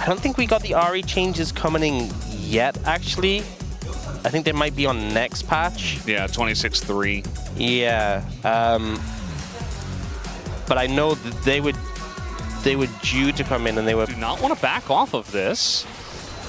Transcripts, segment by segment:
don't think we got the RE changes coming in yet, actually. I think they might be on next patch. Yeah, 26.3. Yeah. But I know that they were due to come in, and they were... Do not want to back off of this.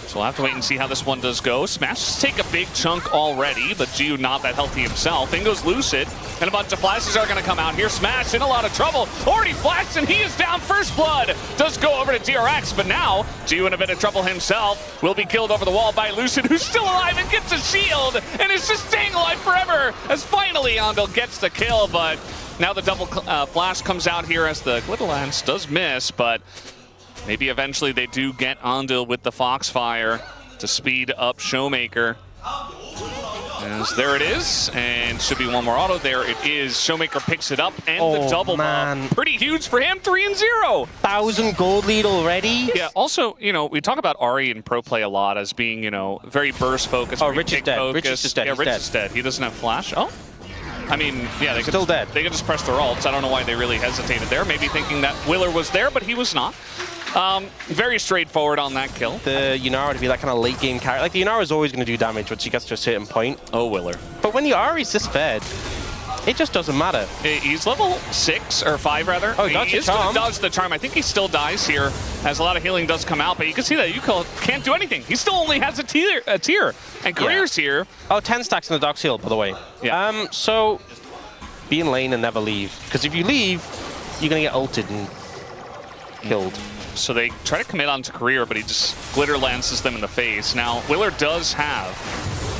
So we'll have to wait and see how this one does go. Smash take a big chunk already, but Gio not that healthy himself. In goes Lucid, and a bunch of flashes are going to come out here. Smash in a lot of trouble. Already flashed, and he is down. First blood does go over to DRX, but now Gio in a bit of trouble himself. Will be killed over the wall by Lucid, who's still alive and gets a shield, and is just staying alive forever as finally Andal gets the kill, but now the double flash comes out here as the Glitter Lance does miss, but maybe eventually they do get Andal with the Foxfire to speed up Showmaker. As there it is, and should be one more auto. There it is. Showmaker picks it up, and the double buff. Pretty huge for him, 3-0. 1,000 gold lead already? Yeah, also, you know, we talk about Ari in pro play a lot as being, you know, very burst focused. Oh, Rich is dead. Rich is just dead. Yeah, Rich is dead. He doesn't have flash. Oh. I mean, yeah, they could still dead. They could just press their ults. I don't know why they really hesitated there. Maybe thinking that Willer was there, but he was not. Very straightforward on that kill. The Yunara to be that kind of late game character. Like, the Yunara is always going to do damage once she gets to a certain point. Oh, Willer. But when the Ari's this fed, it just doesn't matter. He's level 6, or 5 rather. Oh, he dodged the charm. Dodge the charm. I think he still dies here, as a lot of healing does come out, but you can see that Yuko can't do anything. He still only has a tier. And Career's here. Oh, 10 stacks in the Dark Seal, by the way. Yeah. So, be in lane and never leave. Because if you leave, you're going to get ulted and killed. So they try to commit onto Career, but he just glitter lances them in the face. Now, Willer does have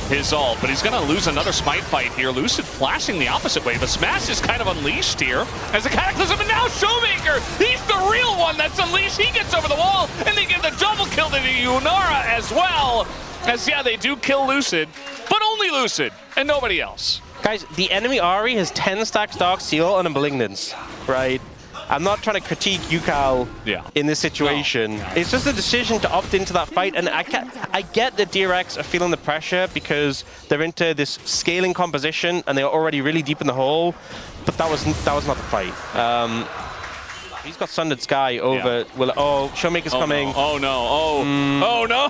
his ult, but he's going to lose another smite fight here. Lucid flashing the opposite way, but Smash is kind of unleashed here as a Cataclysm, and now Showmaker, he's the real one that's unleashed. He gets over the wall, and they give the double kill to the Yunara as well. As, yeah, they do kill Lucid, but only Lucid, and nobody else. Guys, the enemy Ari has 10 stacks Dark Seal and a Malignance, right? I'm not trying to critique Yukal in this situation. No. It's just a decision to opt into that fight, and I get that DRX are feeling the pressure because they're into this scaling composition and they're already really deep in the hole, but that was not the fight. He's got Sundered Sky over. Will oh, Showmaker's coming. No. Oh no! Oh no!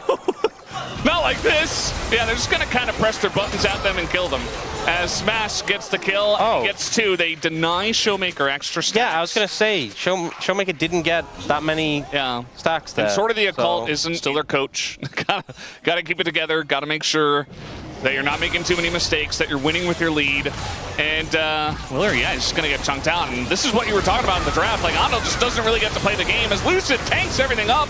Not like this! Yeah, they're just gonna kind of press their buttons at them and kill them. As Smash gets the kill, and he gets 2. They deny Showmaker extra stacks. Yeah, I was gonna say, Showmaker didn't get that many stacks there. And sort of the occult isn't still their coach. gotta keep it together, gotta make sure that you're not making too many mistakes, that you're winning with your lead. And Willer, yeah, he's just gonna get chunked out. And this is what you were talking about in the draft. Like, Andal just doesn't really get to play the game as Lucid tanks everything up.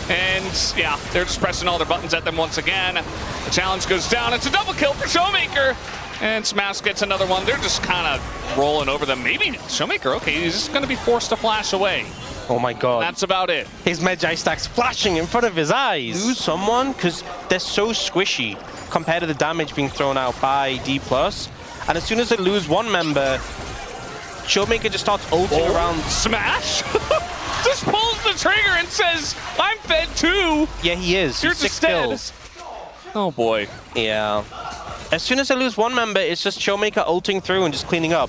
And yeah, they're just pressing all their buttons at them once again. The challenge goes down. It's a double kill for Showmaker. And Smash gets another one. They're just kind of rolling over them. Maybe Showmaker, okay, he's just going to be forced to flash away. Oh my god. That's about it. His Magi stack's flashing in front of his eyes. Lose someone, because they're so squishy compared to the damage being thrown out by D+. And as soon as they lose one member, Showmaker just starts ulting around. Smash? Just pulls the trigger and says, I'm fed too. Yeah, he is. You're 6 dead. kills. Oh boy. Yeah. As soon as they lose one member, it's just Showmaker ulting through and just cleaning up.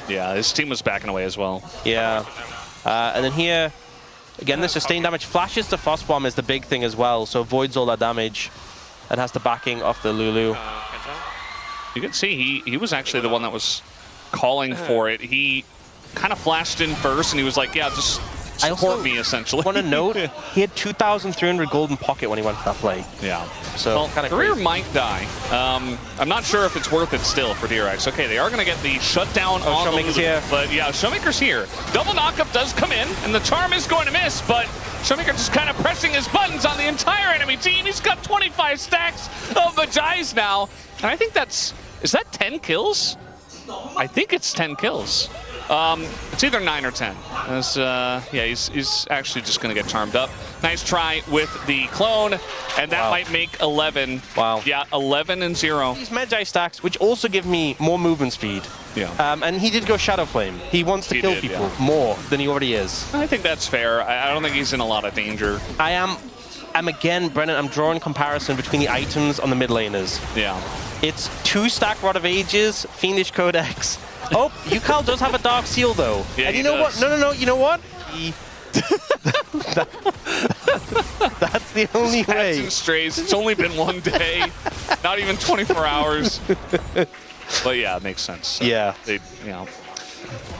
Yeah, his team was backing away as well. Yeah. And then here, again, the sustained damage. Flashes to Frost Bomb is the big thing as well, so avoids all that damage and has the backing of the Lulu. You can see he was actually the one that was calling for it. He kind of flashed in first, and he was like, yeah, just support me, essentially. I want to note, he had 2,300 gold in pocket when he went for that play. Yeah. So, well, kind of Career crazy. might die. I'm not sure if it's worth it still for DRX. Okay, they are going to get the shutdown on Showmaker's here. But yeah, Showmaker's here. Double knockup does come in, and the charm is going to miss, but Showmaker just kind of pressing his buttons on the entire enemy team. He's got 25 stacks of Vajais now, and I think is that 10 kills? I think it's 10 kills. It's either 9 or 10. As, yeah, he's actually just going to get charmed up. Nice try with the clone, and that might make 11. Wow. Yeah, 11-0. These Magi stacks, which also give me more movement speed. Yeah. And he did go Shadow Flame. He wants to kill people more than he already is. I think that's fair. I don't think he's in a lot of danger. I'm again, Brennan, I'm drawing comparison between the items on the mid laners. Yeah. It's 2 stack Rod of Ages, Fiendish Codex. Oh, Yukal does have a Dark Seal though. Yeah, and you know what? No, you know what? the only way. Cats and strays. It's only been one day, not even 24 hours. But yeah, it makes sense. So yeah. They, you know,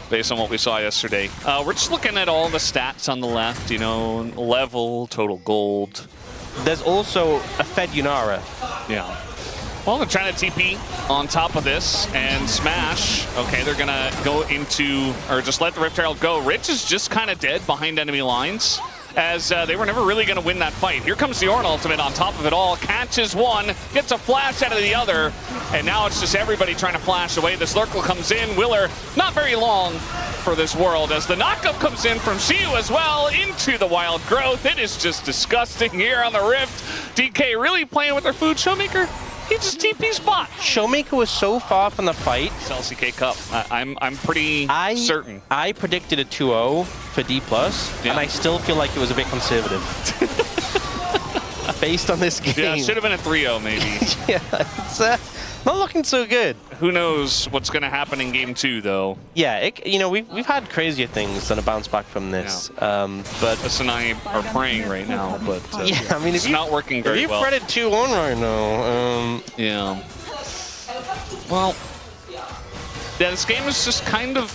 based on what we saw yesterday. We're just looking at all the stats on the left, you know, level, total gold. There's also a Fed Yunara. Yeah. Well, they're trying to TP on top of this and smash. Okay, they're gonna go into, or just let the Rift Herald go. Rich is just kind of dead behind enemy lines, as they were never really gonna win that fight. Here comes the Ornn ultimate on top of it all. Catches one, gets a flash out of the other, and now it's just everybody trying to flash away. This Lurkle comes in. Willer, not very long for this world, as the knockup comes in from Xiu as well into the Wild Growth. It is just disgusting here on the Rift. DK really playing with their food. Showmaker, he just TP spot. Showmaker was so far from the fight. It's LCK Cup. I'm pretty certain. I predicted a 2-0 for D+, and I still feel like it was a bit conservative. Based on this game. Yeah, it should have been a 3-0 maybe. Yeah, it's not looking so good. Who knows what's going to happen in game 2, though? Yeah, you know, we've had crazier things than a bounce back from this. Yeah. But us and I are praying right now, but yeah, I mean, it's not working very well. If you fretted 2-1 right now, yeah. Well, yeah, this game is just kind of,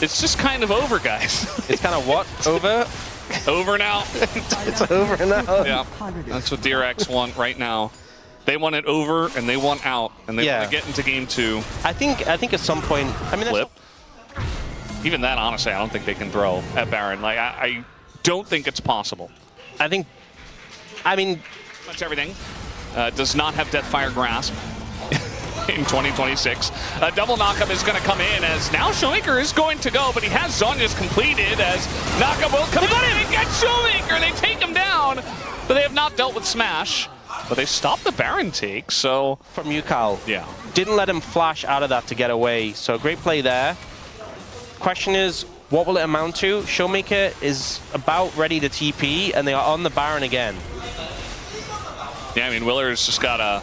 it's just kind of over, guys. It's kind of what? Over? Over now. It's over now. Yeah, that's what DRX want right now. They want it over, and they want out, and they want to get into game 2. I think at some point, I mean, flip. Even that, honestly, I don't think they can throw at Baron. Like, I don't think it's possible. I mean, pretty much everything does not have Deathfire Grasp in 2026. A double knockup is going to come in, as now Showmaker is going to go, but he has Zhonya's completed, as knockup will come in and get Showmaker. They take him down, but they have not dealt with Smash. But they stopped the Baron take, so... From Yukal. Yeah. Didn't let him flash out of that to get away, so great play there. Question is, what will it amount to? Showmaker is about ready to TP, and they are on the Baron again. Yeah, I mean, Willer's just got to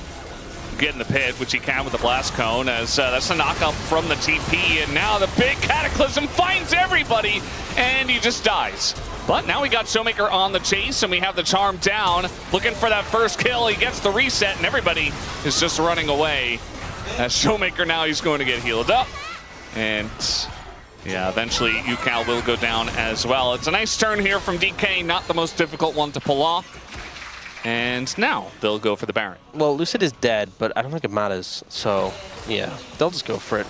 get in the pit, which he can with the Blast Cone, as that's a knockup from the TP, and now the big Cataclysm finds everybody, and he just dies. But now we got Showmaker on the chase, and we have the Charm down, looking for that first kill. He gets the reset, and everybody is just running away. As Showmaker now, he's going to get healed up. And yeah, eventually Yukal will go down as well. It's a nice turn here from DK, not the most difficult one to pull off. And now they'll go for the Baron. Well, Lucid is dead, but I don't think it matters. So yeah, they'll just go for it.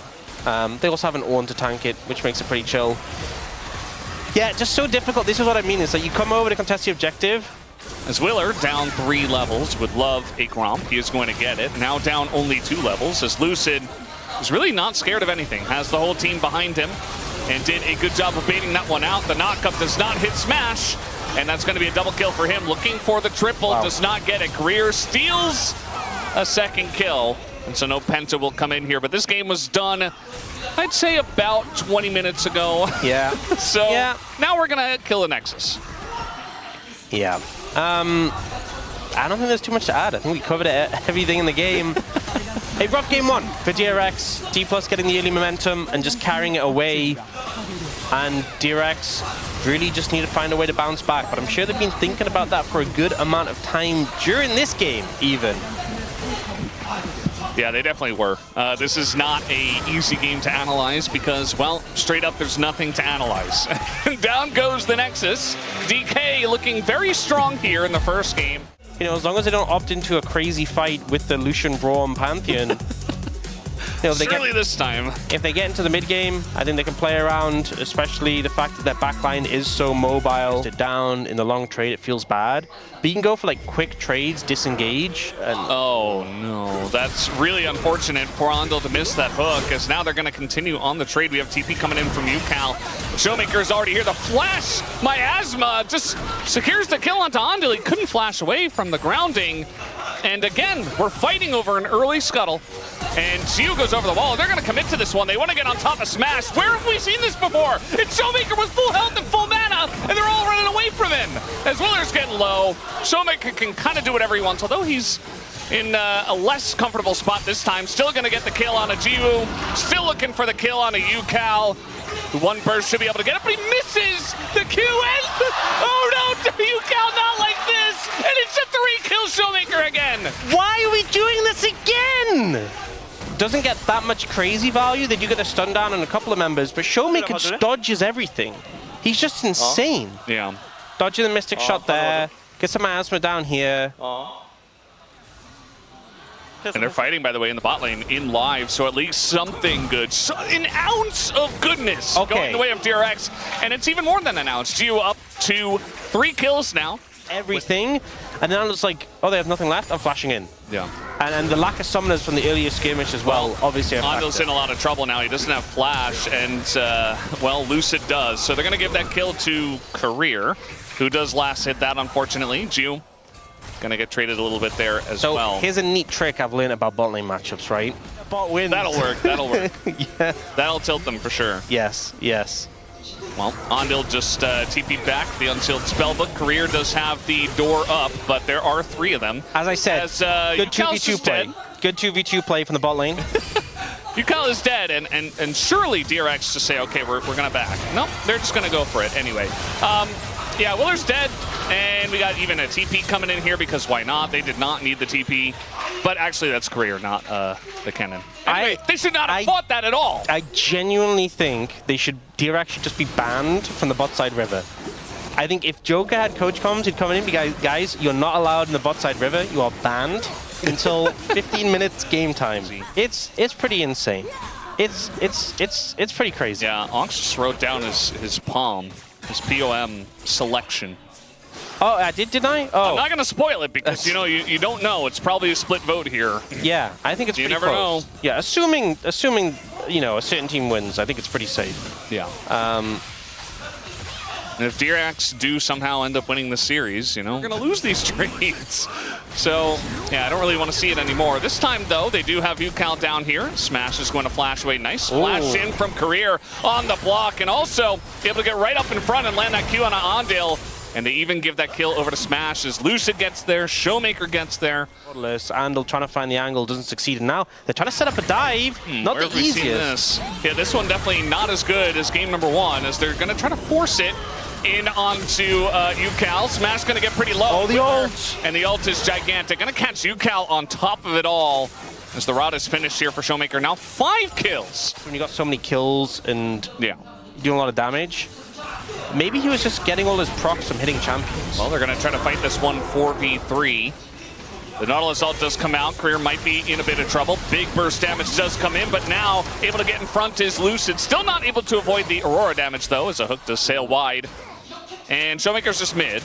They also have an Ornn to tank it, which makes it pretty chill. Yeah, just so difficult. This is what I mean. It's like you come over to contest the objective. As Willer, down 3 levels, would love a Gromp. He is going to get it. Now down only 2 levels, as Lucid is really not scared of anything. Has the whole team behind him and did a good job of baiting that one out. The knockup does not hit Smash, and that's going to be a double kill for him. Looking for the triple, does not get it. Greer steals a second kill, and so no Penta will come in here. But this game was done, I'd say, about 20 minutes ago. Yeah. So now we're going to kill a Nexus. Yeah. I don't think there's too much to add. I think we covered everything in the game. A rough game 1 for DRX. D+ getting the early momentum and just carrying it away. And DRX really just need to find a way to bounce back. But I'm sure they've been thinking about that for a good amount of time during this game, even. Yeah, they definitely were. This is not an easy game to analyze because, well, straight up, there's nothing to analyze. Down goes the Nexus. DK looking very strong here in the first game. You know, as long as they don't opt into a crazy fight with the Lucian Braum Pantheon. You know, surely this time. If they get into the mid game, I think they can play around, especially the fact that their backline is so mobile. Down in the long trade, it feels bad. But you can go for like quick trades, disengage. And oh no, that's really unfortunate for Andal to miss that hook, as now they're going to continue on the trade. We have TP coming in from Yukal. Showmaker's already here. The flash, Miasma just secures the kill onto Andal. He couldn't flash away from the grounding. And again, we're fighting over an early scuttle. And Xiu goes over the wall. They're going to commit to this one. They want to get on top of Smash. Where have we seen this before? It's Showmaker with full health and full mana, and they're all running away from him. As Willer's getting low, Showmaker can kind of do whatever he wants, although he's in a less comfortable spot this time. Still going to get the kill on a Jiwoo. Still looking for the kill on a Yukal. One burst should be able to get it, but he misses the Q. And oh no, Yukal not like this. And it's doesn't get that much crazy value. They do get a stun down on a couple of members, but Showmaker just dodges everything. He's just insane. Yeah. Dodging the Mystic shot there. Get some asthma down here. And they're fighting, by the way, in the bot lane in live, so at least something good. So an ounce of goodness going the way of DRX, and it's even more than an ounce. Geo up to 3 kills now. Everything, and then it's like, oh, they have nothing left. I'm flashing in. Yeah. And the lack of summoners from the earlier skirmish as well, obviously. Andel's in a lot of trouble now. He doesn't have flash, and well, Lucid does. So they're going to give that kill to Career, who does last hit that, unfortunately. Geo gonna get traded a little bit there as well. So here's a neat trick I've learned about bot lane matchups, right? Bot wins. That'll work. That'll work. Yeah. That'll tilt them for sure. Yes. Yes. Well, Andil just TP'd back the unsealed spellbook. Career does have the door up, but there are 3 of them. As I said, good Yukal's 2v2 play. Dead. Good 2v2 play from the bot lane. Yukal is dead, and surely DRX just say, okay, we're gonna back. Nope, they're just gonna go for it anyway. Yeah, Willer's dead, and we got even a TP coming in here because why not? They did not need the TP, but actually that's Career, not the cannon. Anyway, they should not have fought that at all. I genuinely think DRX should just be banned from the bot side river. I think if Joker had coach comms, he'd come in and be, guys, you're not allowed in the bot side river. You are banned until 15 minutes game time. It's pretty insane. It's pretty crazy. Yeah, Onks just wrote down his POM. His POM selection. Oh, I did I? Oh. I'm not going to spoil it because, you know, you don't know. It's probably a split vote here. Yeah, I think it's pretty close. You never know. Yeah, assuming, you know, a certain team wins, I think it's pretty safe. Yeah. And if DRX do somehow end up winning the series, you know, we're going to lose these trades. So, yeah, I don't really want to see it anymore. This time, though, they do have Yukal down here. Smash is going to flash away. Nice flash in from Career on the block, and also able to get right up in front and land that Q on Andil. And they even give that kill over to Smash as Lucid gets there, Showmaker gets there. Andil trying to find the angle, doesn't succeed. And now they're trying to set up a dive. Not the easiest. Yeah, this one definitely not as good as game number 1, as they're going to try to force it in onto Yukal. Smash going to get pretty low. Oh, the ult! And the ult is gigantic. Going to catch Yukal on top of it all as the rod is finished here for Showmaker. Now 5 kills. When you got so many kills and doing a lot of damage, maybe he was just getting all his procs from hitting champions. Well, they're going to try to fight this one 4v3. The Nautilus ult does come out. Career might be in a bit of trouble. Big burst damage does come in, but now able to get in front is Lucid. Still not able to avoid the Aurora damage, though, as a hook does sail wide. And Showmaker's just mid.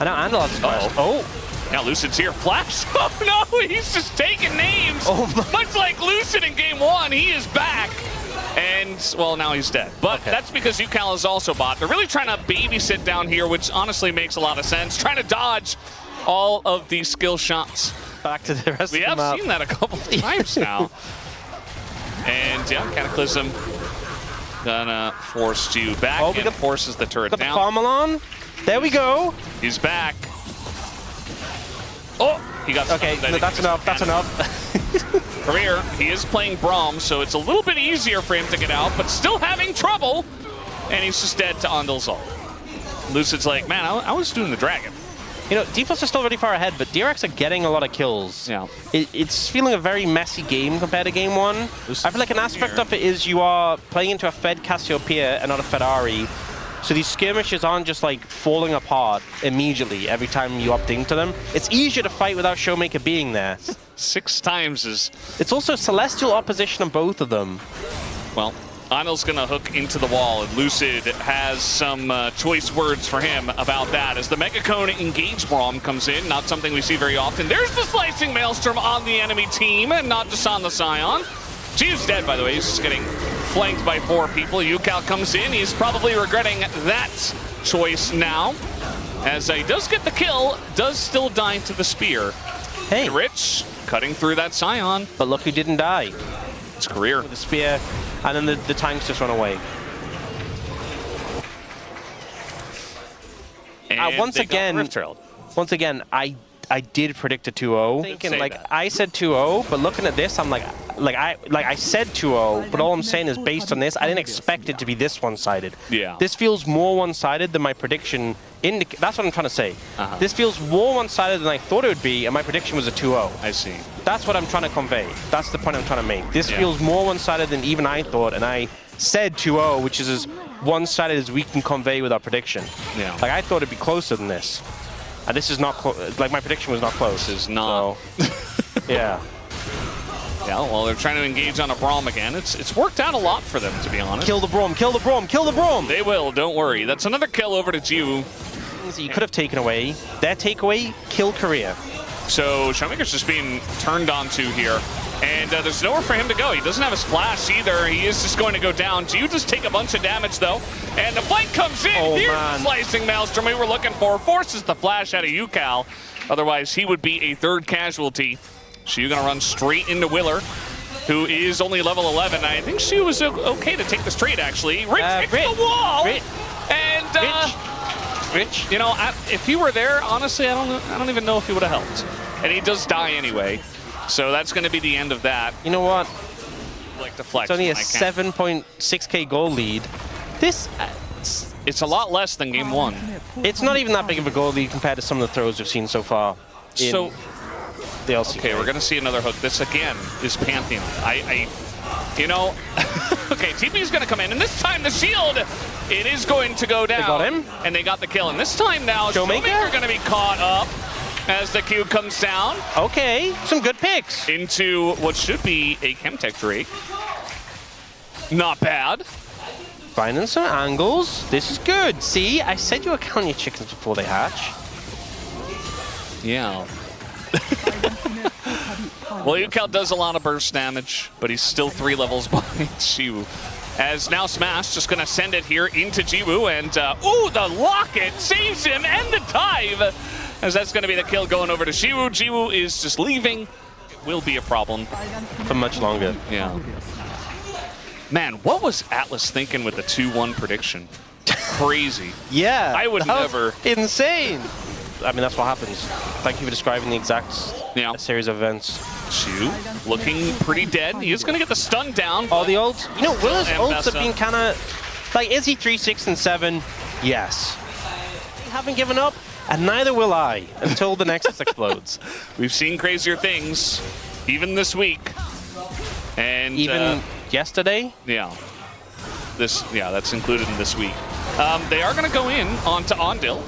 I know Andil has flash. Oh! Now Lucid's here. Flash! Oh no, he's just taking names! Much like Lucid in game 1, he is back! And, well, now he's dead. But that's because Yukal is also bot. They're really trying to babysit down here, which honestly makes a lot of sense. Trying to dodge all of these skill shots. Back to the rest of the map. We have seen that a couple of times now. And, yeah, Cataclysm gonna force you back and forces the turret down. The Farmalon. There we go. He's back. Oh, he got okay, no, that's enough. That's enough. Career, he is playing Braum, so it's a little bit easier for him to get out, but still having trouble. And he's just dead to Andil's ult. Lucid's like, man, I was doing the dragon. You know, D+ are still really far ahead, but DRX are getting a lot of kills. Yeah. It's feeling a very messy game compared to game 1. I feel like an aspect of it is you are playing into a fed Cassiopeia and not a Ferrari. So these skirmishes aren't just like falling apart immediately every time you opt into them. It's easier to fight without Showmaker being there. 6 times is... It's also celestial opposition on both of them. Well, Andil's gonna hook into the wall, and Lucid has some choice words for him about that as the Megacone Engage Braum comes in, not something we see very often. There's the Slicing Maelstrom on the enemy team, and not just on the Scion. Geo's dead, by the way. He's just getting flanked by 4 people. Yukal comes in. He's probably regretting that choice now, as he does get the kill, does still die to the spear. Hey. Rich cutting through that Scion. But look who didn't die. It's Career. With the spear, and then the tanks just run away. And once again, I did predict a 2-0. Thinking like I said 2-0, but looking at this, I'm like like I said 2-0, but all I'm saying is based on this, I didn't expect it to be this one-sided. Yeah. This feels more one-sided than my prediction that's what I'm trying to say. This feels more one-sided than I thought it would be, and my prediction was a 2-0. I see. That's what I'm trying to convey. That's the point I'm trying to make. This feels more one-sided than even I thought, and I said 2-0, which is as one-sided as we can convey with our prediction. Yeah. Like, I thought it'd be closer than this. And this is not like, my prediction was not close. This is not. So, yeah. Yeah, well, they're trying to engage on a Braum again. It's worked out a lot for them, to be honest. Kill the Braum, kill the Braum, kill the Braum! They will, don't worry. That's another kill over to Jiwoo. You could have taken away. Their takeaway, kill Korea. So Showmaker's just being turned onto here. And there's nowhere for him to go. He doesn't have his flash either. He is just going to go down. Jiwoo just take a bunch of damage, though. And the fight comes in. Oh, Here's man. the slicing Maelstrom we were looking for. Forces the flash out of UCal. Otherwise, he would be a third casualty. Xiu going to run straight into Willer, who is only level 11. I think Xiu was okay to take this trade, actually. Rich hits the wall! And, Rich. you know, if he were there, honestly, I don't even know if he would have helped. And he does die anyway. So that's going to be the end of that. You know what? Like the flex. It's only a 7.6k goal lead. This... It's a lot less than game one. It's not even that big of a goal lead compared to some of the throws we've seen so far. So... the LCK. Okay, we're going to see another hook. This, again, is Pantheon. You know, okay, TP's going to come in, and this time the shield, it is going to go down. They got him. And they got the kill. And this time now, Showmaker going to be caught up as the Q comes down. Okay, some good picks. Into what should be a Chemtech Drake. Not bad. Finding some angles. This is good. See, I said you were counting your chickens before they hatch. Yeah. Well, UCal does a lot of burst damage, but he's still 3 levels behind Xiu. As now Smash just going to send it here into Jiwoo, and ooh, the locket saves him and the dive, as that's going to be the kill going over to Jiwoo. Jiwoo is just leaving. It will be a problem. For much longer. Yeah. Man, what was Atlas thinking with the 2-1 prediction? Crazy. Yeah. I would never. Insane. I mean, that's what happens. Thank you for describing the exact series of events. Xiu looking pretty dead. He is going to get the stun down. All the ults. You know, Willer's ults have been kind of... Like, is he 3, 6, and 7? Yes. I haven't given up, and neither will I, until the Nexus explodes. We've seen crazier things, even this week. And even yesterday? Yeah. That's included in this week. They are going to go in onto Ondil.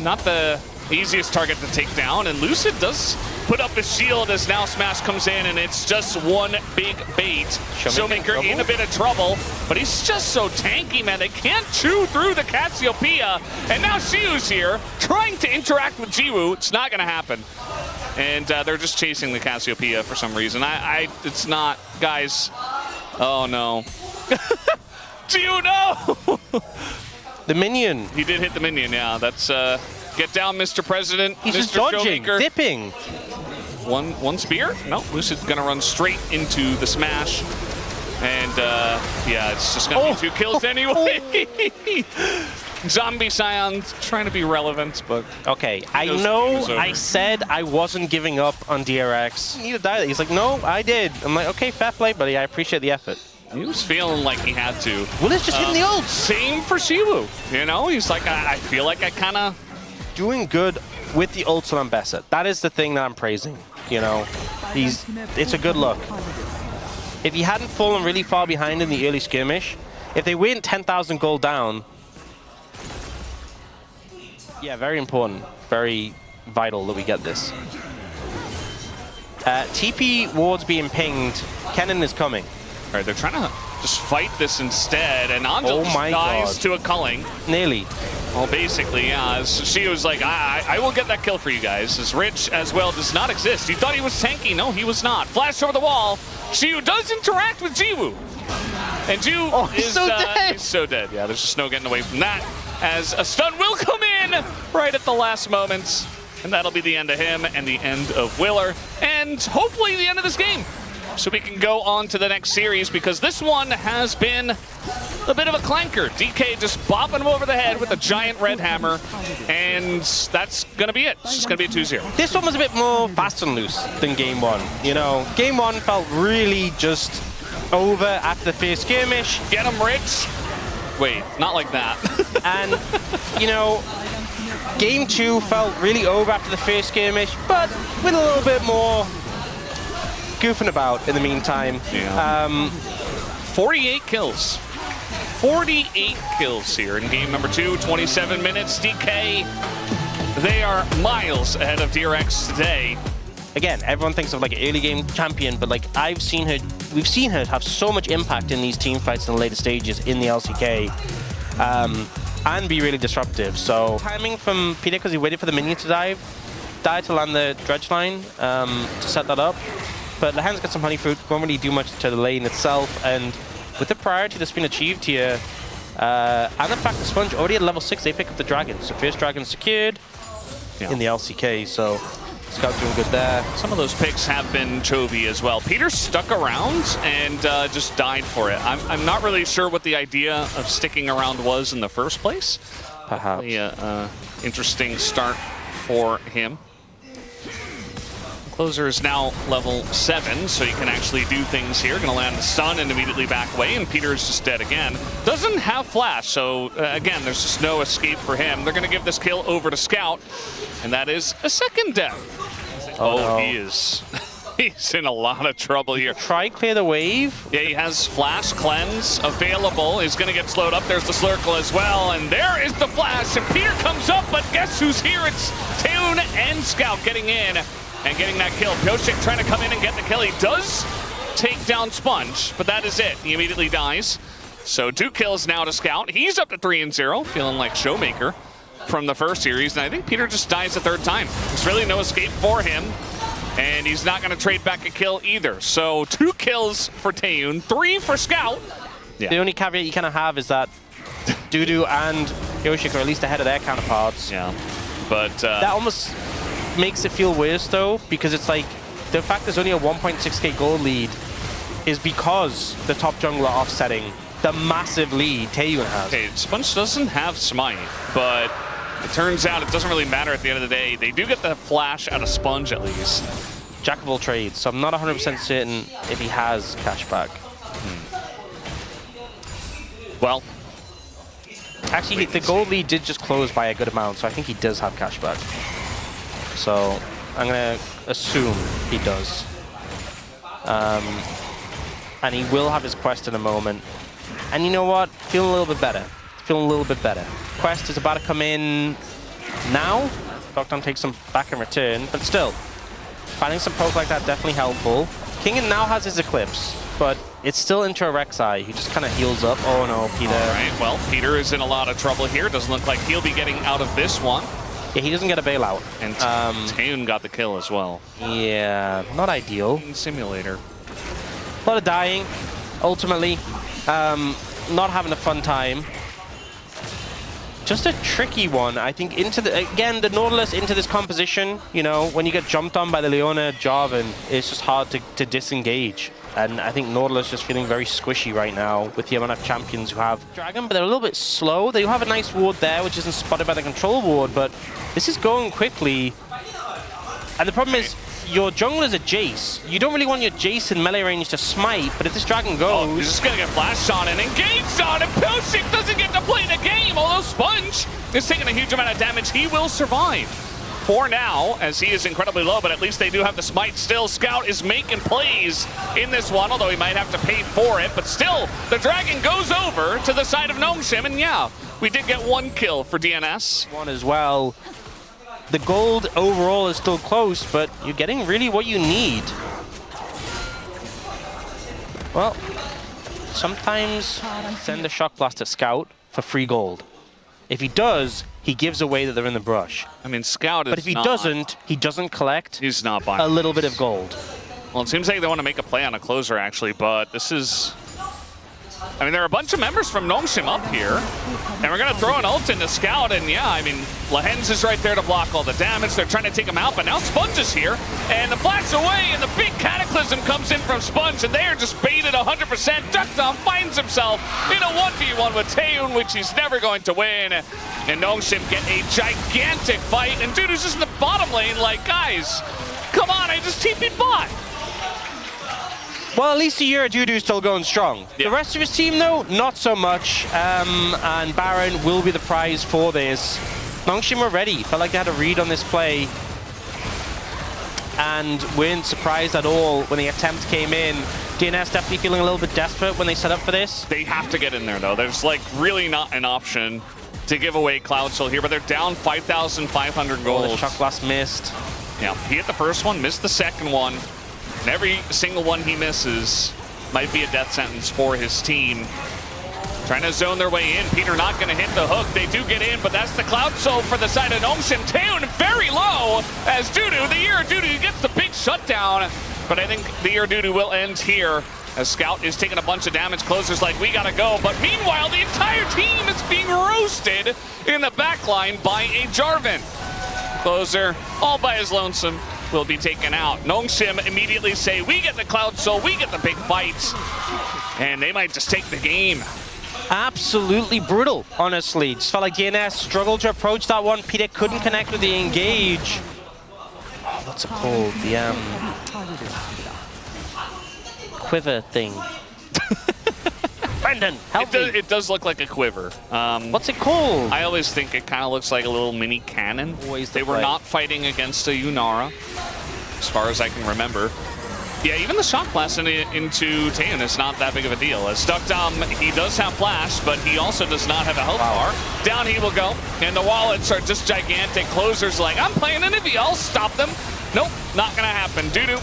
Not the easiest target to take down, and Lucid does put up his shield as now Smash comes in, and it's just one big bait. Showmaker in a bit of trouble, but he's just so tanky, man. They can't chew through the Cassiopeia, and now Xiu's here trying to interact with Jiwoo. It's not going to happen. And they're just chasing the Cassiopeia for some reason. It's not, guys. Oh no. Jiwoo, no! The minion. He did hit the minion, yeah. That's, get down, Mr. President. He's Mr. just dodging, Showmaker. dipping. One spear? No, Lucid's gonna run straight into the smash. And, yeah, it's just gonna be 2 kills anyway. Zombie Scion trying to be relevant, but... Okay, I know I said I wasn't giving up on DRX. You need to die. He's like, no, I did. I'm like, okay, fair play, buddy. I appreciate the effort. He was feeling like he had to. Well, it's just hitting the ults. Same for Xiu. You know, he's like, I feel like I kind of... Doing good with the ults on Ambessa. That is the thing that I'm praising. You know, it's a good look. If he hadn't fallen really far behind in the early skirmish, if they went 10,000 gold down, yeah, very important, very vital that we get this. TP wards being pinged. Kennen is coming. All right, they're trying to just fight this instead, and Angel dies to a culling. Nearly. Well, basically, yeah. She was like, I will get that kill for you guys. As Rich, as well, does not exist. You thought he was tanky. No, he was not. Flash over the wall. Xiu does interact with Jiwoo. And Jiwoo is so dead. He's so dead. Yeah, there's just no getting away from that. As a stun will come in right at the last moment. And that'll be the end of him and the end of Willer. And hopefully the end of this game. so we can go on to the next series, because this one has been a bit of a clanker. DK just bopping him over the head with a giant red hammer, and that's going to be it. It's just going to be a 2-0. This one was a bit more fast and loose than game one. You know, game one felt really just over after the first skirmish. Get him, Rich. Wait, not like that. And, you know, game two felt really over after the first skirmish, but with a little bit more goofing about in the meantime. Yeah. 48 kills. 48 kills here in game number 2, 27 minutes. DK, they are miles ahead of DRX today. Again, everyone thinks of like an early game champion, but like we've seen her have so much impact in these team fights in the later stages in the LCK, and be really disruptive. So timing from Peter, because he waited for the minion to die to land the dredge line to set that up. But Lahan's got some honey fruit, won't really do much to the lane itself, and with the priority that's been achieved here, and the fact that Sponge already at level 6, they pick up the dragon. So first dragon secured in the LCK, so Scout doing good there. Some of those picks have been Chovy as well. Peter stuck around and just died for it. I'm not really sure what the idea of sticking around was in the first place. Perhaps. Yeah, interesting start for him. Closer is now level 7, so he can actually do things here. Gonna land the stun and immediately back away, and Peter is just dead again. Doesn't have flash, so again, there's just no escape for him. They're gonna give this kill over to Scout, and that is a second death. Oh, no. He is. He's in a lot of trouble here. Try clear the wave. Yeah, he has flash cleanse available. He's gonna get slowed up. There's the Slurkle as well, and there is the flash, and Peter comes up, but guess who's here? It's Taeun and Scout getting in and getting that kill. Pioshik trying to come in and get the kill. He does take down Sponge, but that is it. He immediately dies. So 2 kills now to Scout. He's up to 3-0, feeling like Showmaker from the first series, and I think Peter just dies a 3rd time. There's really no escape for him, and he's not going to trade back a kill either. So 2 kills for Taeun, 3 for Scout. Yeah. The only caveat you kind of have is that Dudu and Pioshik are at least ahead of their counterparts. Yeah, but that almost makes it feel worse though, because it's like the fact there's only a 1.6k gold lead is because the top jungler offsetting the massive lead Taeun has. Okay, Sponge doesn't have Smite, but it turns out it doesn't really matter at the end of the day. They do get the flash out of Sponge at least. Jack of all trades, so I'm not 100% certain if he has cashback. Well, actually, the gold lead did just close by a good amount, so I think he does have cashback. So I'm going to assume he does. And he will have his quest in a moment. And you know what? Feeling a little bit better. Feeling a little bit better. Quest is about to come in now. Doctor takes some back in return, but still, finding some poke like that definitely helpful. Kingen now has his Eclipse, but it's still into a Rek'Sai, who just kind of heals up. Oh no, Peter. All right, well, Peter is in a lot of trouble here. Doesn't look like he'll be getting out of this one. Yeah, he doesn't get a bailout. And Taeun got the kill as well. Yeah, not ideal. Simulator. A lot of dying, ultimately. Not having a fun time. Just a tricky one, I think, again, the Nautilus into this composition, you know, when you get jumped on by the Leona Jarvan, it's just hard to disengage. And I think Nautilus just feeling very squishy right now with the amount of champions who have Dragon, but they're a little bit slow. They do have a nice ward there, which isn't spotted by the control ward, but this is going quickly. And the problem is, your jungler's a Jace. You don't really want your Jace in melee range to smite, but if this dragon goes... Oh, he's just gonna get flashed on and engaged on, and Pioshik doesn't get to play the game, although Sponge is taking a huge amount of damage. He will survive for now, as he is incredibly low, but at least they do have the smite still. Scout is making plays in this one, although he might have to pay for it, but still, the dragon goes over to the side of Gnomeshim, and yeah, we did get 1 kill for DNS. One as well. The gold overall is still close, but you're getting really what you need. Well, sometimes send a Shock Blast at Scout for free gold. If he does, he gives away that they're in the brush. I mean, Scout is But if he doesn't, he doesn't collect he's not buying a little bit of gold. Well, it seems like they want to make a play on a closer, actually, but this is I mean, there are a bunch of members from Nongshim up here, and we're going to throw an ult into Scout, and yeah, I mean, Lahens is right there to block all the damage. They're trying to take him out, but now Sponge is here, and the flash away, and the big Cataclysm comes in from Sponge, and they are just baited 100%. Duckdown finds himself in a 1v1 with Taeun, which he's never going to win, and Nongshim get a gigantic fight, and Dudu's just in the bottom lane like, guys, come on, I just TP'd bot. Well, at least the Euro Dudu's still going strong. Yeah. The rest of his team, though, not so much. And Baron will be the prize for this. Nongshim were ready. Felt like they had a read on this play. And weren't surprised at all when the attempt came in. DNS definitely feeling a little bit desperate when they set up for this. They have to get in there, though. There's, like, really not an option to give away Cloud Soul here, but they're down 5,500 gold. Oh, the shot blast missed. Yeah, he hit the first one, missed the second one. And every single one he misses might be a death sentence for his team. Trying to zone their way in. Peter not going to hit the hook. They do get in, but that's the Cloud Soul for the side of Nongshim. Taeun very low as Dudu, the Euro Dudu, gets the big shutdown. But I think the Euro Dudu will end here as Scout is taking a bunch of damage. Closer's like, we got to go. But meanwhile, the entire team is being roasted in the backline by a Jarvan. Closer, all by his lonesome, will be taken out. Nongshim immediately say, we get the Cloud Soul, we get the big fight. And they might just take the game. Absolutely brutal, honestly. Just felt like DNS struggled to approach that one. Peter couldn't connect with the engage. Oh, what's it called? The quiver thing. Brendan, help me. It does look like a quiver. What's it called? I always think it kind of looks like a little mini cannon. They were not fighting against a Yunara, as far as I can remember. Yeah, even the shot blast into Taeun is not that big of a deal. As Duckdom, he does have flash, but he also does not have a health bar. Down he will go, and the wallets are just gigantic. Closer's like, I'm playing an Ivy, I'll stop them. Nope, not gonna happen. Dudu,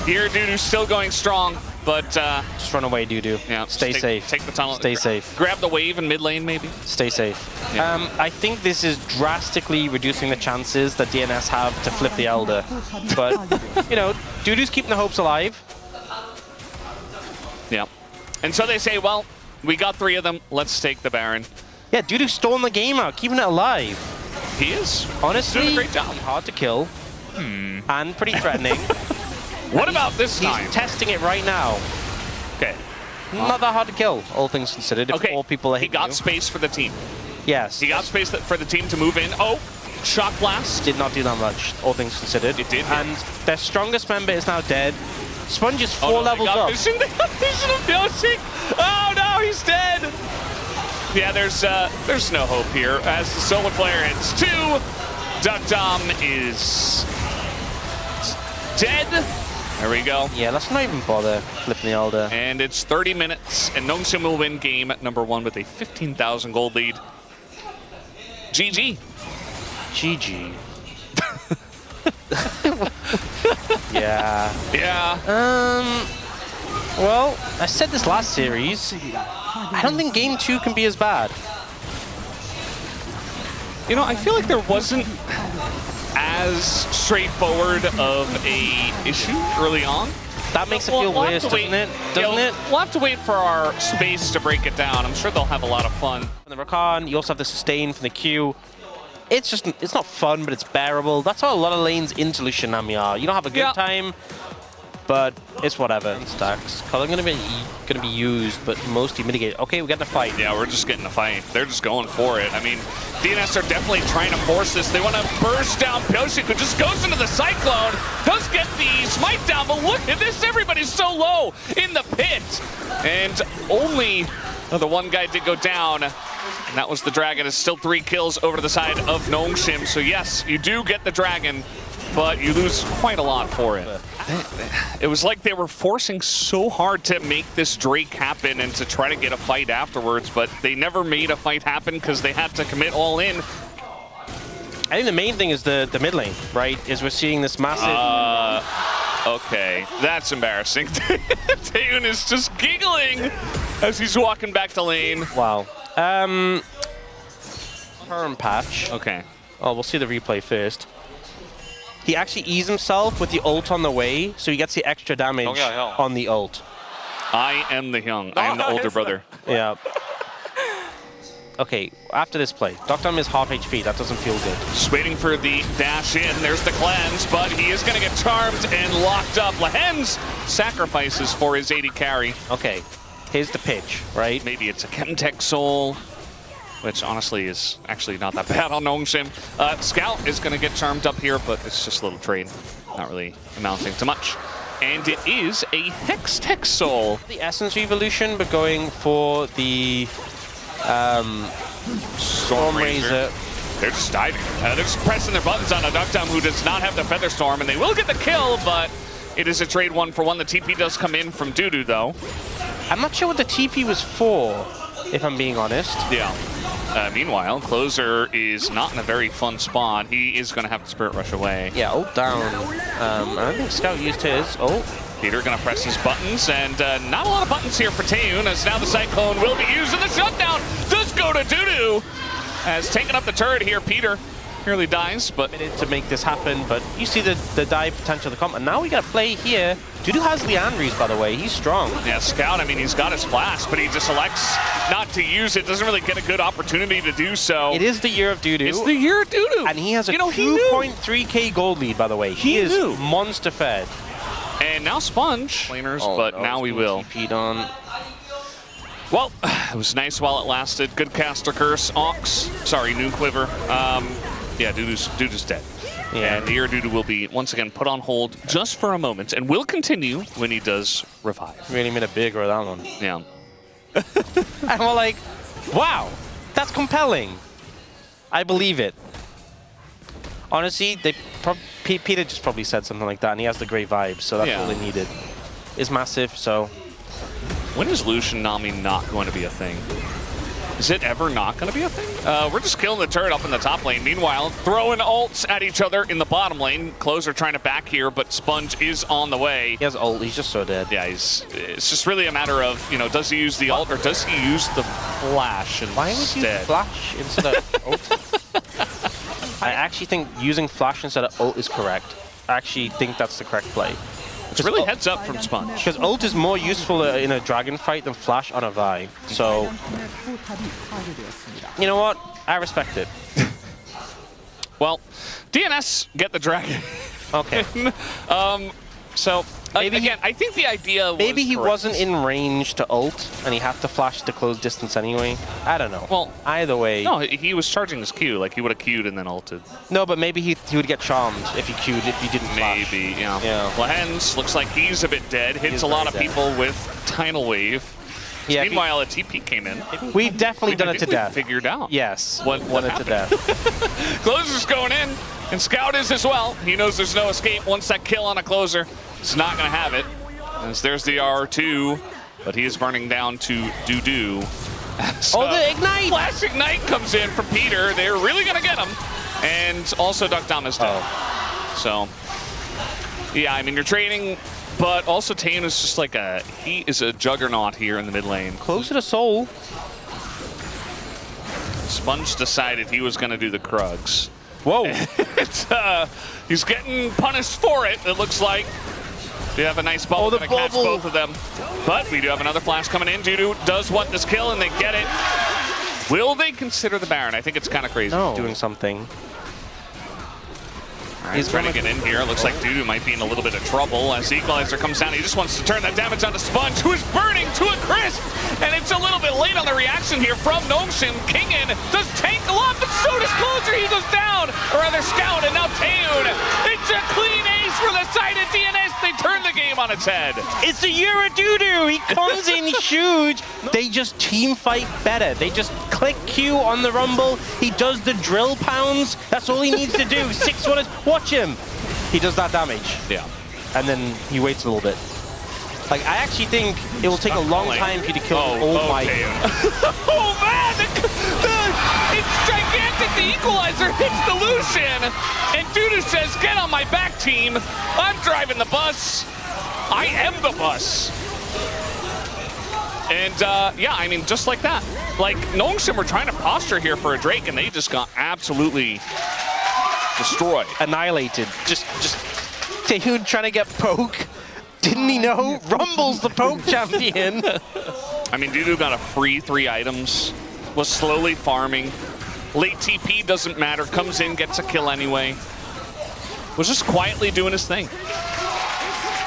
here Dudu's still going strong, but just run away, Dudu. Yeah, stay safe. Take the tunnel. Stay safe. Grab the wave in mid lane, maybe. Stay safe. Yeah. I think this is drastically reducing the chances that DNS have to flip the Elder. But, you know, Dudu's keeping the hopes alive. Yeah. And so they say, well, we got 3 of them. Let's take the Baron. Yeah, Dudu's stolen the game out, keeping it alive. He is. Honestly, doing a great job. Hard to kill. And pretty threatening. What about this time? He's testing it right now. Okay. Not that hard to kill, all things considered. If 4 people are hitting He got you. space for the team. Yes. He got space for the team to move in. Oh, shock blast. Did not do that much, all things considered. It did. And their strongest member is now dead. Sponge is 4 no, levels up. Vision. They got vision of Yoshi. Oh no, he's dead. Yeah, there's no hope here as the solo player hits 2. Duckdom is dead. There we go. Yeah, let's not even bother flipping the Elder. And it's 30 minutes, and Nongshim will win game number 1 with a 15,000 gold lead. GG. GG. Yeah. Yeah. Well, I said this last series. I don't think game 2 can be as bad. You know, I feel like there wasn't as straightforward of a issue early on. That makes it feel worse, doesn't it? Doesn't it? We'll have to wait for our space to break it down. I'm sure they'll have a lot of fun. From the Rakan, you also have the sustain from the Q. It's not fun, but it's bearable. That's how a lot of lanes into Lushinami are. You don't have a good time, but it's whatever. Stacks. Color gonna be used, but mostly mitigated. Okay, we're getting a fight. Yeah, we're just getting a fight. They're just going for it. I mean, DNS are definitely trying to force this. They want to burst down Pyoshi, who just goes into the Cyclone, does get the smite down, but look at this. Everybody's so low in the pit. And only the one guy did go down, and that was the Dragon. It's still 3 kills over to the side of Nongshim. So yes, you do get the Dragon, but you lose quite a lot for it. It was like they were forcing so hard to make this Drake happen and to try to get a fight afterwards, but they never made a fight happen because they had to commit all in. I think the main thing is the mid lane, right? Is we're seeing this massive... Okay, that's embarrassing. Taeun is just giggling as he's walking back to lane. Wow. Turn patch. Okay. Oh, we'll see the replay first. He actually eased himself with the ult on the way, so he gets the extra damage on the ult. I am the young. I am the older brother. Yeah. Okay, after this play, Dr. is half HP. That doesn't feel good. Just waiting for the dash in. There's the cleanse, but he is going to get charmed and locked up. Lehens sacrifices for his 80 carry. Okay, here's the pitch, right? Maybe it's a Chemtech Soul, which honestly is actually not that bad on Nongshim. Scout is going to get charmed up here, but it's just a little trade. Not really amounting to much. And it is a Hextech Soul. The Essence Revolution, but going for the Storm Razor. They're just diving. They're just pressing their buttons on a Duckdom who does not have the Feather Storm, and they will get the kill, but it is a trade 1-for-1. The TP does come in from Dudu, though. I'm not sure what the TP was for, if I'm being honest. Yeah. Meanwhile, Closer is not in a very fun spot. He is going to have to Spirit Rush away. Yeah, ult down. I think Scout used his ult. Peter going to press his buttons, and not a lot of buttons here for Taeyoon, as now the Cyclone will be used, and the shutdown does go to Dudu. As taking up the turret here, Peter nearly dies, but... to make this happen, but you see the dive potential of the comp, and now we got to play here. Dudu has Leandries, by the way. He's strong. Yeah, Scout, I mean, he's got his flash, but he just elects not to use it. Doesn't really get a good opportunity to do so. It is the year of Dudu. It's the year of Dudu. And he has a 2.3k gold lead, by the way. He is monster fed. And now Sponge, laners, but no, now we will. TP'd on. Well, it was nice while it lasted. Good caster curse. Ox, sorry, Noon Quiver. Yeah, Dudu's dead. Yeah. And the year Dudu will be once again put on hold just for a moment, and will continue when he does revive. Really made a big or that one. Yeah. And we're like, wow, that's compelling. I believe it. Honestly, Peter just probably said something like that, and he has the great vibes, so that's all they needed. It's massive, so... When is Lucian Nami not going to be a thing? Is it ever not going to be a thing? We're just killing the turret up in the top lane. Meanwhile, throwing ults at each other in the bottom lane. Closer trying to back here, but Sponge is on the way. He has ult. He's just so dead. Yeah, it's just really a matter of, you know, does he use the ult or does he use the flash instead? Why would you use flash instead of ult? I actually think using flash instead of ult is correct. I actually think that's the correct play. It's really heads up from Sponge. Because ult is more useful in a dragon fight than flash on a Vi. So, you know what? I respect it. Well, DNS get the dragon. Okay. So, maybe again, I think the idea was maybe he correct. wasn't in range to ult, and he had to flash to close distance anyway. I don't know. Well, either way. No, he was charging his Q. Like, he would have Q'd and then ulted. No, but maybe he would get charmed if he Q'd, if he didn't flash. Maybe, yeah. Lehens looks like he's a bit dead. Hits a lot of people with Tidal Wave. Yeah, meanwhile, a TP came in. We've definitely done it to death. Figured out. Yes. What it to death. Closer's going in, and Scout is as well. He knows there's no escape once that kill on a Closer. He's not going to have it. As there's the R2, but he is burning down to Dudu. So, the Ignite! Flash Ignite comes in from Peter. They're really going to get him. And also Duckdom is dead. So, yeah, I mean, you're trading, but also Taeyoon is just like he is a juggernaut here in the mid lane. Closer to Soul. Sponge decided he was going to do the Krugs. Whoa. He's getting punished for it, it looks like. We have a nice bubble to catch both of them. But we do have another flash coming in. Dudu does want this kill, and they get it. Will they consider the Baron? I think it's kind of crazy. No. Doing something. He's trying to get in here. Looks like Dudu might be in a little bit of trouble as the Equalizer comes down. He just wants to turn that damage onto Sponge, who is burning to a crisp. And it's a little bit late on the reaction here from Nongshim. Kingin does tank a lot, but so does Closer. He goes down, or rather Scout, and now Taeyoon. It's a clean ace for the side of DNS. They turn the game on its head. It's a year of Dudu. He comes in huge. They just team fight better. They just click Q on the Rumble. He does the drill pounds. That's all he needs to do. 6 waters. Watch him. He does that damage. Yeah. And then he waits a little bit. Like, I actually think it will take a long time for you to kill my... Oh, man! It's gigantic. The Equalizer hits the Lucian. And Dudu says, get on my back, team. I'm driving the bus. I am the bus. And, yeah, I mean, just like that. Like, Nongshim were trying to posture here for a Drake, and they just got absolutely destroyed. Annihilated. Just Taeyoon trying to get poke. Didn't he know? Rumble's the poke champion. I mean, Dudu got a free 3 items, was slowly farming. Late TP doesn't matter, comes in, gets a kill anyway. Was just quietly doing his thing.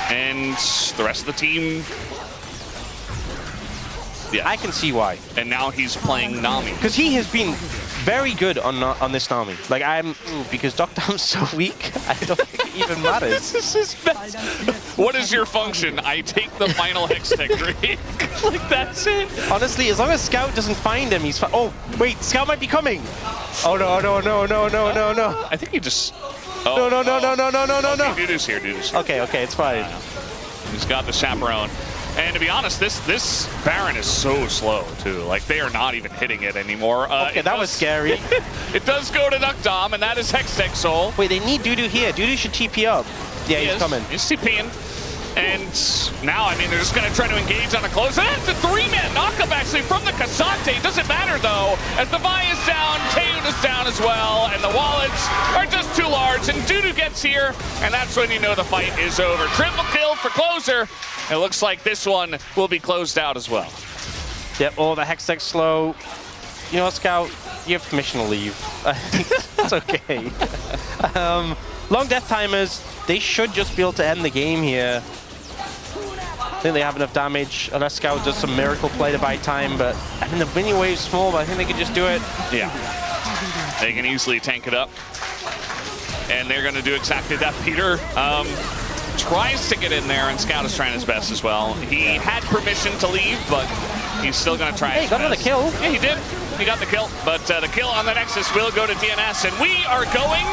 And the rest of the team, yeah. I can see why. And now he's playing Nami. Because he has been very good on this Nami. Like, because Doctor's so weak, I don't think it even matters. This is best. What is your function? I take the final Hextech drink. Like, that's it. Honestly, as long as Scout doesn't find him, he's fine. Oh, wait, Scout might be coming. Oh, no. I think he just... Oh, no. Okay, Dudu's here, Okay, it's fine. He's got the chaperone. And to be honest, this Baron is so slow, too. Like, they are not even hitting it anymore. Okay, that was scary. It does go to Nukdom, and that is Hextech Soul. Wait, they need Dudu here. Dudu should TP up. Yeah, he's coming. He's TPing. And now, I mean, they're just going to try to engage on a close. And that's a 3-man knockup, actually, from the Cassante. Doesn't matter, though, as the Vi is down, Taeun is down as well, and the wallets are just too large. And Dudu gets here, and that's when you know the fight is over. Triple kill for Closer. It looks like this one will be closed out as well. Yep, the Hextech slow. You know what, Scout? You have permission to leave. It's okay. Long death timers, they should just be able to end the game here. I think they have enough damage, unless Scout does some miracle play to buy time, but I mean, the winning wave's small, but I think they could just do it. Yeah. They can easily tank it up. And they're going to do exactly that. Peter tries to get in there, and Scout is trying his best as well. He had permission to leave, but he's still going to try his best. He got another kill. Yeah, he did. He got the kill, but the kill on the Nexus will go to DNS, and we are going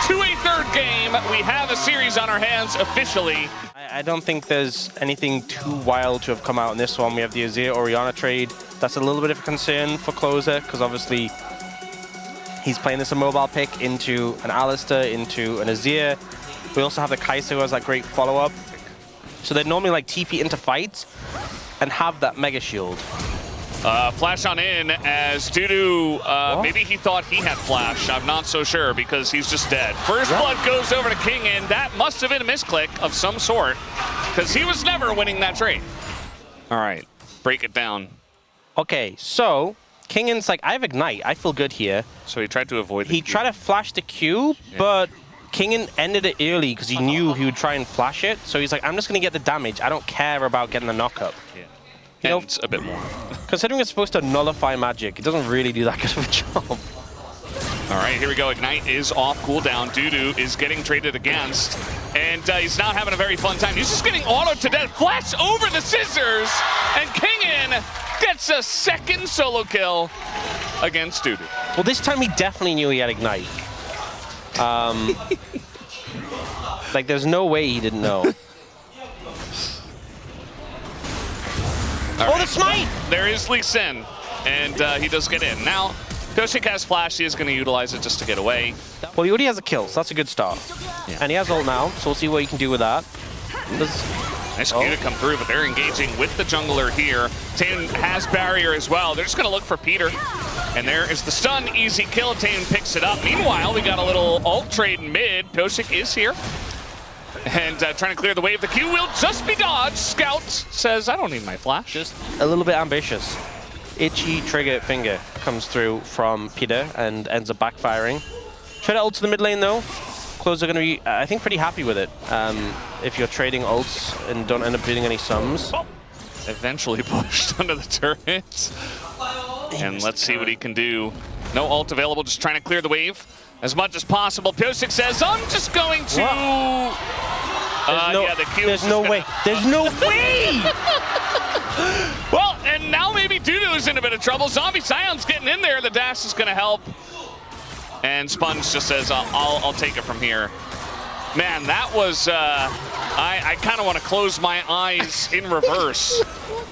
to a 3rd game. We have a series on our hands officially. I don't think there's anything too wild to have come out in this one. We have the Azir Orianna trade. That's a little bit of a concern for Closer, because obviously he's playing this a mobile pick into an Alistar, into an Azir. We also have the Kai'Sa, who has that great follow-up. So they'd normally like TP into fights and have that Mega Shield. Flash on in as Dudu, maybe he thought he had Flash. I'm not so sure because he's just dead. First blood goes over to King, and that must have been a misclick of some sort because he was never winning that trade. All right, break it down. Okay, so Kingan's like, I have Ignite. I feel good here. So he tried to avoid the He tried to flash the Q, but Kingan ended it early because he knew he would try and flash it. So he's like, I'm just going to get the damage. I don't care about getting the knockup. Yeah. You know, a bit more. Considering it's supposed to nullify magic, it doesn't really do that good of a job. All right, here we go. Ignite is off cooldown. Dudu is getting traded against, and he's not having a very fun time. He's just getting autoed to death. Flash over the scissors, and Kingan gets a 2nd solo kill against Dudu. Well, this time he definitely knew he had Ignite. Like, there's no way he didn't know. Right. The smite! There is Lee Sin, and he does get in. Now, Koshik has Flash. He is going to utilize it just to get away. Well, he already has a kill, so that's a good start. Yeah. And he has ult now, so we'll see what he can do with that. Nice Q to come through, but they're engaging with the jungler here. Taeun has barrier as well. They're just going to look for Peter. And there is the stun. Easy kill. Taeun picks it up. Meanwhile, we got a little ult trade in mid. Koshik is here. And trying to clear the wave. The Q will just be dodged. Scout says, I don't need my flash. Just a little bit ambitious. Itchy trigger finger comes through from Peter and ends up backfiring. Try to ult to the mid lane though. Closer are going to be, I think, pretty happy with it. If you're trading ults and don't end up doing any sums. Oh. Eventually pushed under the turret. And let's see what he can do. No ult available, just trying to clear the wave as much as possible. Pyosik says, I'm just going to... yeah, the Q there's no way. There's no way! Well, and now maybe Dudu is in a bit of trouble. Zombie Scion's getting in there. The dash is going to help. And Sponge just says, I'll take it from here. Man, that was... I kind of want to close my eyes in reverse.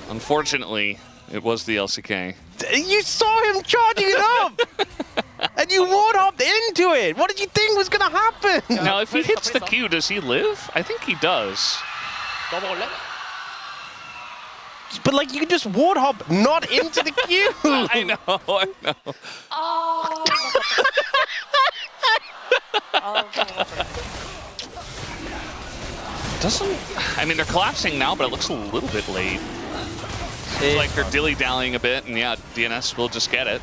Unfortunately, it was the LCK. You saw him charging it up! And you ward-hopped into it! What did you think was going to happen? Now, if he hits the Q, does he live? I think he does. But, like, you can just ward-hop not into the Q! I know. Oh. Doesn't... I mean, they're collapsing now, but it looks a little bit late. It's like they're dilly-dallying a bit, and yeah, DNS will just get it.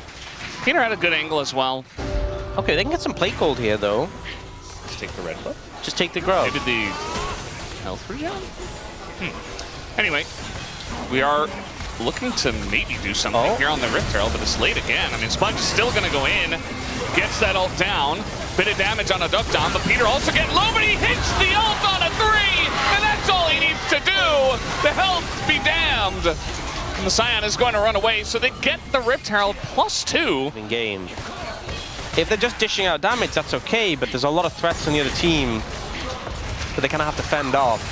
Peter had a good angle as well. Okay, they can get some plate gold here, though. Just take the red buff. Just take the grub. Maybe the health regen? Anyway, we are looking to maybe do something here on the Rift Herald, but it's late again. I mean, Sponge is still going to go in. Gets that ult down. Bit of damage on a duck down, but Peter also getting low, but he hits the ult on a 3! And that's all he needs to do! The health be damned! And the Scion is going to run away, so they get the Rift Herald +2. In game. If they're just dishing out damage, that's okay, but there's a lot of threats on the other team that they kind of have to fend off.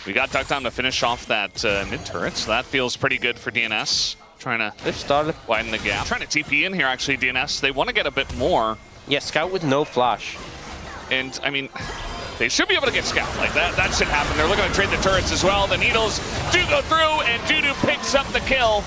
We got Duck Down to finish off that mid turret, so that feels pretty good for DNS. Trying to widen the gap. Trying to TP in here, actually, DNS. They want to get a bit more. Yeah, Scout with no flash. And, I mean, they should be able to get Scout like that. That should happen. They're looking to trade the turrets as well. The Needles do go through, and Dudu picks up the kill.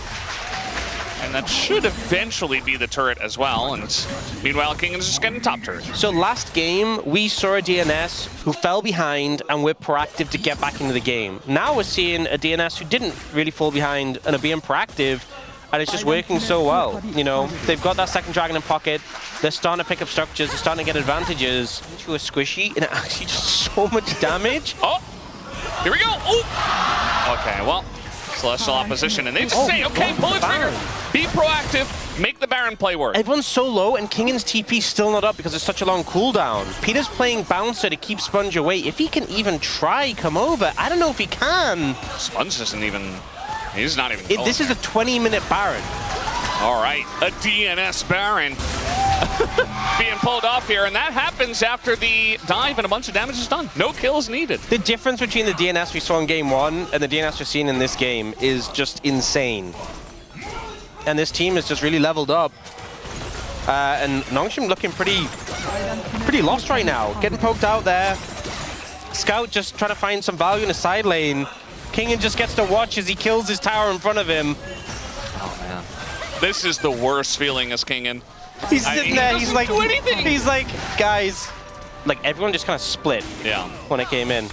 And that should eventually be the turret as well. And meanwhile, King is just getting top turret. So last game, we saw a DNS who fell behind and we're proactive to get back into the game. Now we're seeing a DNS who didn't really fall behind and are being proactive, and it's just working so well. You know, they've got that second dragon in pocket. They're starting to pick up structures. They're starting to get advantages. Into a squishy, and it actually does so much damage. Oh, here we go. Ooh. Okay, well. Celestial opposition, and they just say, okay, pull the trigger, be proactive, make the Baron play work. Everyone's so low, and Kingan's TP still not up because it's such a long cooldown. Peter's playing Bouncer to keep Sponge away. If he can even try come over, I don't know if he can. Sponge isn't even, he's not even This is a 20-minute Baron. All right, a DNS Baron being pulled off here, and that happens after the dive and a bunch of damage is done. No kills needed. The difference between the DNS we saw in game 1 and the DNS we're seeing in this game is just insane. And this team is just really leveled up. And Nongshim looking pretty lost right now. Getting poked out there. Scout just trying to find some value in the side lane. Kingan just gets to watch as he kills his tower in front of him. Oh, man. This is the worst feeling as Kingan. He's sitting there, he's like, guys, like everyone just kind of split when it came in.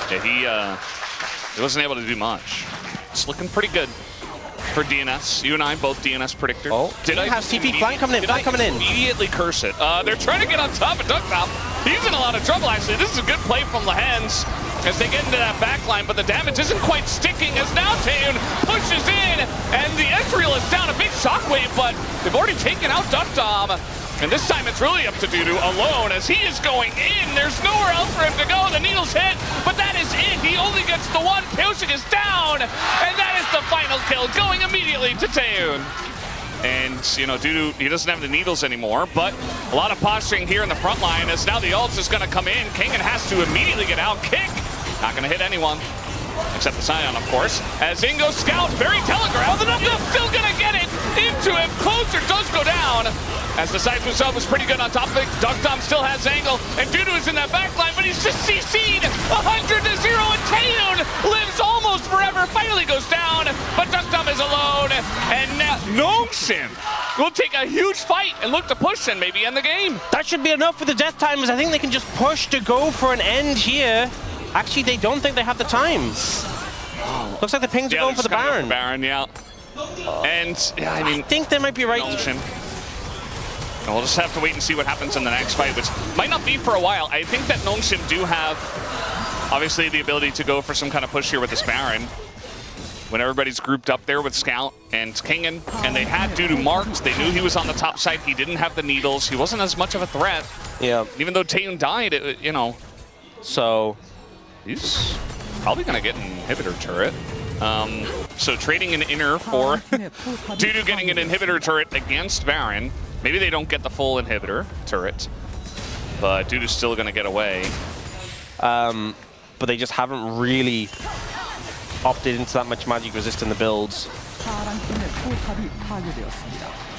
Yeah, he wasn't able to do much. It's looking pretty good for DNS. You and I both DNS predictors. Oh, did I have TP flank coming in? Immediately curse it. They're trying to get on top of Duck Top. He's in a lot of trouble, actually. This is a good play from Lehens as they get into that backline, but the damage isn't quite sticking as now Taeun pushes in, and the Ezreal is down. A big shockwave, but they've already taken out Duck Dom. And this time it's really up to Dudu alone as he is going in. There's nowhere else for him to go. The Needle's hit, but that is it. He only gets the one. Pyosik is down, and that is the final kill, going immediately to Taeun. And, you know, Dudu, he doesn't have the Needles anymore, but a lot of posturing here in the front line as now the ult is going to come in. Kingan has to immediately get out. Kick, not going to hit anyone. Except the Scion, of course. As Ingo scouts, very telegraphed. The Duck still gonna get it into him. Closer does go down. As the Cypher sub was pretty good on top of it. Duck Dom still has angle, and Dudu is in that back line, but he's just CC'd 100-0, and Taeun lives almost forever. Finally goes down, but Duck Dom is alone, and now Nongshim will take a huge fight and look to push and maybe end the game. That should be enough for the Death Timers. I think they can just push to go for an end here. Actually, they don't think they have the time. Looks like the pings are going for the Baron. And yeah, I mean, I think they might be right. Nongshim. We'll just have to wait and see what happens in the next fight, which might not be for a while. I think that Nongshim do have, obviously, the ability to go for some kind of push here with this Baron. When everybody's grouped up there with Scout and Kingan, and they had Dudu marked, they knew he was on the top side. He didn't have the Needles. He wasn't as much of a threat. Yeah. Even though Taeun died, you know. So he's probably going to get an inhibitor turret. So trading an inner for Dudu getting an inhibitor turret against Baron. Maybe they don't get the full inhibitor turret, but Dudu's still going to get away. But they just haven't really opted into that much magic resist in the builds.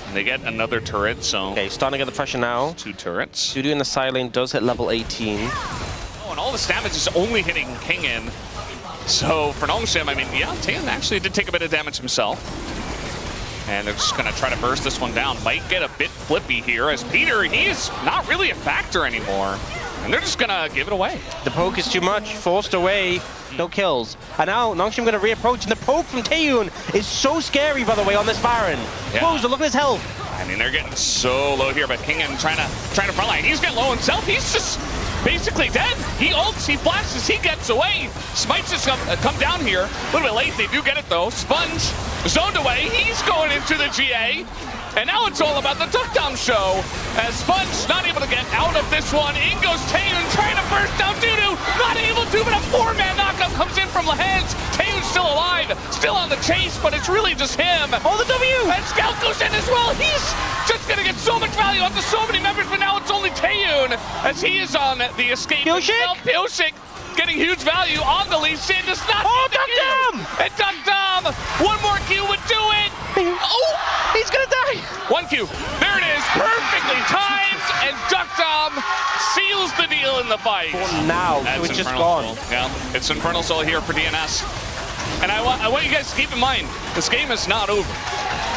And they get another turret, so... Okay, starting to get the pressure now. 2 turrets. Dudu in the side lane does hit level 18. Oh, and all this damage is only hitting Kingan. So for Nongshim, I mean, yeah, Taeun actually did take a bit of damage himself. And they're just going to try to burst this one down. Might get a bit flippy here as Peter, he is not really a factor anymore. And they're just gonna give it away. The poke is too much, forced away, no kills. And now Nongshim going to reapproach, and the poke from Taeyun is so scary, by the way, on this Baron. Yeah. Closer, look at his health. I mean, they're getting so low here, but Kingen trying to frontline. He's getting low himself. He's just basically dead. He ults, he flashes, he gets away. Smite's just come down here. A little bit late, they do get it though. Sponge zoned away, he's going into the GA. And now it's all about the Duck Dom show. As Sponge not able to get out of this one. In goes Taeyun trying to burst down Dudu. Not able to, but a 4-man knockup comes in from Lahens. Taeyun's still alive, still on the chase, but it's really just him. Oh, the W! And Scout goes in as well. He's just gonna get so much value after so many members, but now it's only Taeyun as he is on the escape. Pyosik getting huge value on the Lee Sin. Does not. Oh, Duck Dom! And Duck Dom! One more Q would do it! Oh, he's gonna die! 1 Q. There it is, perfectly timed, and Duck Dom seals the deal in the fight. Now, so it's just gone. Soul. Yeah, it's Infernal Soul here for DNS. And I want you guys to keep in mind, this game is not over.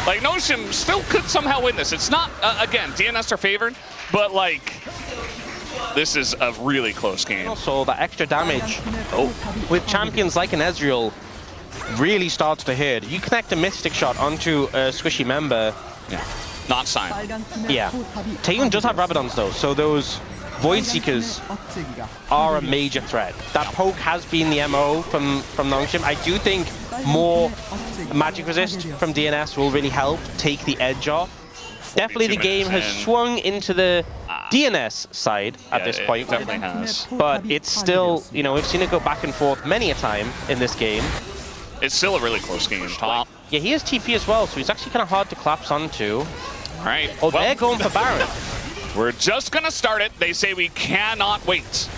Like, Noshim still could somehow win this. It's not, again, DNS are favored, but like, this is a really close game. Also, that extra damage with champions like an Ezreal really starts to hit. You connect a Mystic Shot onto a squishy member. Yeah, not Sign. Yeah. Taeyun does have Rabadons though, so those Void Seekers are a major threat. That poke has been the MO from Nongshim. I do think more magic resist from DNS will really help take the edge off. Definitely the game has swung into the DNS side at this point. Definitely has. But it's still, you know, we've seen it go back and forth many a time in this game. It's still a really close game. Top. Yeah, he has TP as well, so he's actually kind of hard to collapse onto. All right. Oh, well, they're going for Baron. We're just going to start it. They say we cannot wait.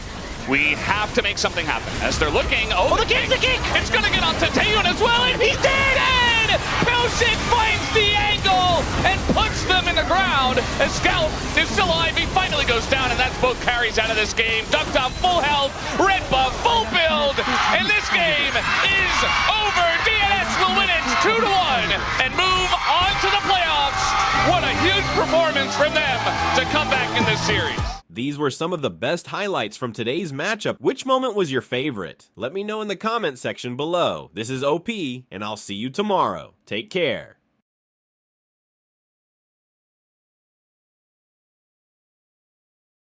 We have to make something happen. As they're looking, oh, the kick! It's going to get onto Taeyun as well, and he's dead! Pyosik finds the angle and puts them in the ground. As Scout is still alive, he finally goes down, and that's both carries out of this game. Duck Dom full health, red buff, full build, and this game is over. DNS will win it 2-1 and move on to the playoffs. What a huge performance from them to come back in this series. These were some of the best highlights from today's matchup. Which moment was your favorite? Let me know in the comment section below. This is OP, and I'll see you tomorrow. Take care.